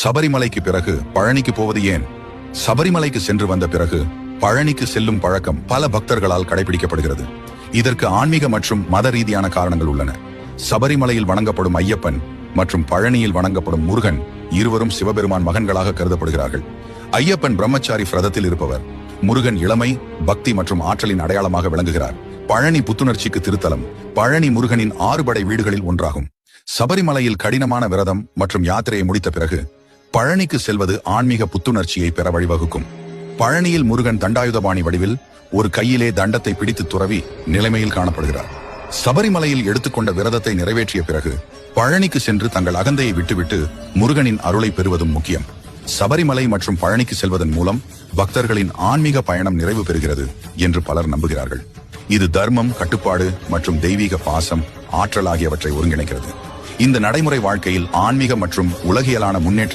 சபரிமலைக்கு பிறகு பழனிக்கு போவது ஏன்? சபரிமலைக்கு சென்று வந்த பிறகு பழனிக்கு செல்லும் பழக்கம் பல பக்தர்களால் கடைபிடிக்கப்படுகிறது. இதற்கு ஆன்மீக மற்றும் மத ரீதியான காரணங்கள் உள்ளன. சபரிமலையில் வணங்கப்படும் ஐயப்பன் மற்றும் பழனியில் வணங்கப்படும் முருகன் இருவரும் சிவபெருமான் மகன்களாக கருதப்படுகிறார்கள். ஐயப்பன் பிரம்மச்சாரி விரதத்தில் இருப்பவர். முருகன் இளமை, பக்தி மற்றும் ஆற்றலின் அடையாளமாக விளங்குகிறார். பழனி புத்துணர்ச்சிக்கு திருத்தலம். பழனி முருகனின் 6 படை வீடுகளில் ஒன்றாகும். சபரிமலையில் கடினமான விரதம் மற்றும் யாத்திரையை முடித்த பிறகு பழனிக்கு செல்வது ஆன்மீக புத்துணர்ச்சியை பெற வழிவகுக்கும். பழனியில் முருகன் தண்டாயுதபாணி வடிவில் ஒரு கையிலே தண்டத்தை பிடித்து துறவி நிலைமையில் காணப்படுகிறார். சபரிமலையில் எடுத்துக்கொண்ட விரதத்தை நிறைவேற்றிய பிறகு பழனிக்கு சென்று தங்கள் அகந்தையை விட்டுவிட்டு முருகனின் அருளை பெறுவதும் முக்கியம். சபரிமலை மற்றும் பழனிக்கு செல்வதன் மூலம் பக்தர்களின் ஆன்மீக பயணம் நிறைவு பெறுகிறது என்று பலர் நம்புகிறார்கள். இது தர்மம், கட்டுப்பாடு மற்றும் தெய்வீக பாசம், ஆற்றல் ஆகியவற்றை ஒருங்கிணைக்கிறது. இந்த நடைமுறை வாழ்க்கையில் ஆன்மீக மற்றும் உலகியலான முன்னேற்றம்